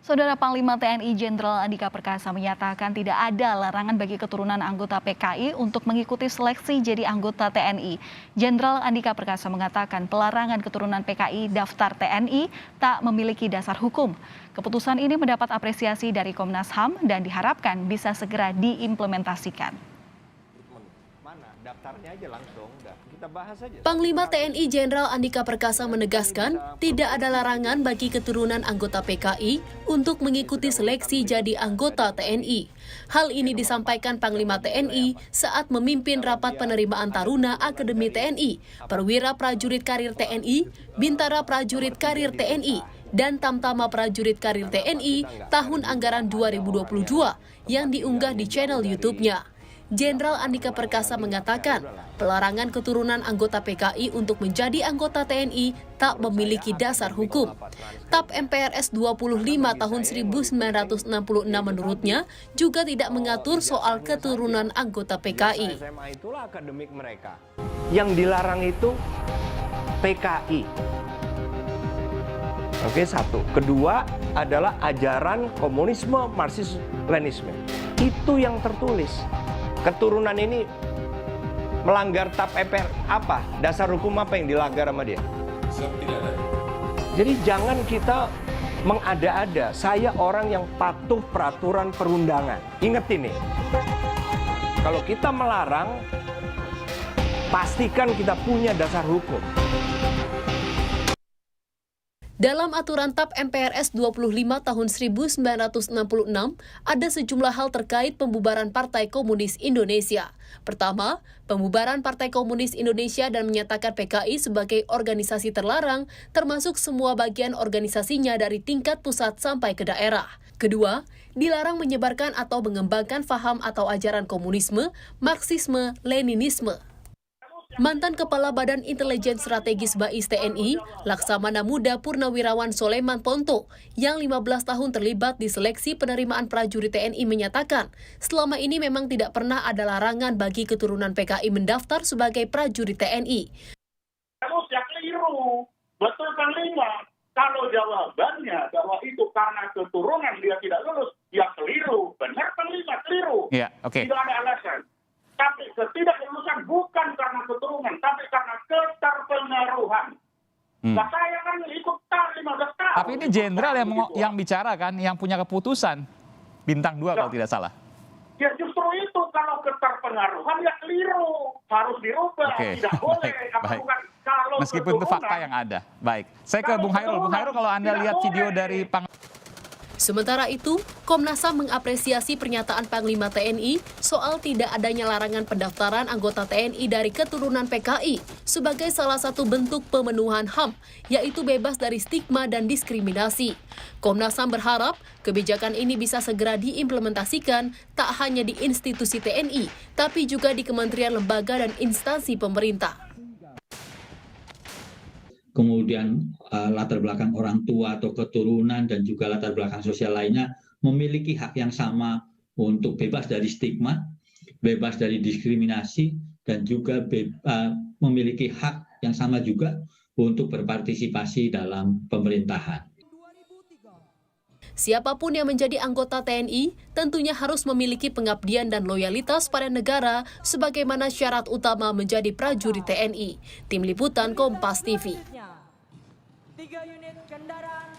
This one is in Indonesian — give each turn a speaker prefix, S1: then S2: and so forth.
S1: Saudara Panglima TNI Jenderal Andika Perkasa menyatakan tidak ada larangan bagi keturunan anggota PKI untuk mengikuti seleksi jadi anggota TNI. Jenderal Andika Perkasa mengatakan pelarangan keturunan PKI daftar TNI tak memiliki dasar hukum. Keputusan ini mendapat apresiasi dari Komnas HAM dan diharapkan bisa segera diimplementasikan.
S2: Daftarnya aja langsung, kita bahas aja.
S3: Panglima TNI Jenderal Andika Perkasa menegaskan tidak ada larangan bagi keturunan anggota PKI untuk mengikuti seleksi jadi anggota TNI. Hal ini disampaikan Panglima TNI saat memimpin rapat penerimaan taruna Akademi TNI, Perwira Prajurit Karir TNI, Bintara Prajurit Karir TNI, dan Tamtama Prajurit Karir TNI tahun anggaran 2022 yang diunggah di channel YouTube-nya. Jenderal Andika Perkasa mengatakan pelarangan keturunan anggota PKI untuk menjadi anggota TNI tak memiliki dasar hukum. TAP MPRS 25 tahun 1966 menurutnya juga tidak mengatur soal keturunan anggota PKI.
S2: SMA itulah akademik mereka. Yang dilarang itu PKI. Oke, satu. Kedua adalah ajaran komunisme, Marxisme-Leninisme. Itu yang tertulis. Keturunan ini melanggar TAP MPR apa? Dasar hukum apa yang dilanggar sama dia?
S4: Tidak ada.
S2: Jadi jangan kita mengada-ada. Saya orang yang patuh peraturan perundangan. Ingat ini. Kalau kita melarang, pastikan kita punya dasar hukum.
S3: Dalam aturan TAP MPRS 25 tahun 1966, ada sejumlah hal terkait pembubaran Partai Komunis Indonesia. Pertama, pembubaran Partai Komunis Indonesia dan menyatakan PKI sebagai organisasi terlarang, termasuk semua bagian organisasinya dari tingkat pusat sampai ke daerah. Kedua, dilarang menyebarkan atau mengembangkan faham atau ajaran komunisme, Marxisme, Leninisme. Mantan Kepala Badan Intelijen Strategis BAIS TNI, Laksamana Muda Purnawirawan Soleman Ponto, yang 15 tahun terlibat di seleksi penerimaan prajurit TNI menyatakan, selama ini memang tidak pernah ada larangan bagi keturunan PKI mendaftar sebagai prajurit TNI.
S5: Kamu ya keliru, betul Panglima. Kalau jawabannya bahwa itu karena keturunan dia tidak lulus, ya keliru. Benar Panglima, keliru.
S4: Ya, oke.
S5: Tidak ada alasan. Tapi ketidaklulusan bukan karena keturunan, tapi karena keterpengaruhan. Nah, saya kan ikut TAR 15 tahun.
S4: Tapi ini jenderal yang bicara kan, yang punya keputusan. Bintang 2 kalau tidak salah.
S5: Ya justru itu, kalau keterpengaruhan ya keliru. Harus dirubah, tidak boleh.
S4: Baik.
S5: Kalau
S4: meskipun itu fakta yang ada. Baik, saya ke Bung Hairul. Bung Hairul, kalau Anda lihat video dari
S3: Sementara itu, Komnas HAM mengapresiasi pernyataan Panglima TNI soal tidak adanya larangan pendaftaran anggota TNI dari keturunan PKI sebagai salah satu bentuk pemenuhan HAM, yaitu bebas dari stigma dan diskriminasi. Komnas HAM berharap kebijakan ini bisa segera diimplementasikan tak hanya di institusi TNI, tapi juga di kementerian, lembaga, dan instansi pemerintah.
S6: Kemudian latar belakang orang tua atau keturunan dan juga latar belakang sosial lainnya memiliki hak yang sama untuk bebas dari stigma, bebas dari diskriminasi, dan juga memiliki hak yang sama juga untuk berpartisipasi dalam pemerintahan.
S3: Siapapun yang menjadi anggota TNI tentunya harus memiliki pengabdian dan loyalitas pada negara sebagaimana syarat utama menjadi prajurit TNI. Tim Liputan Kompas TV.
S7: 3 unit kendaraan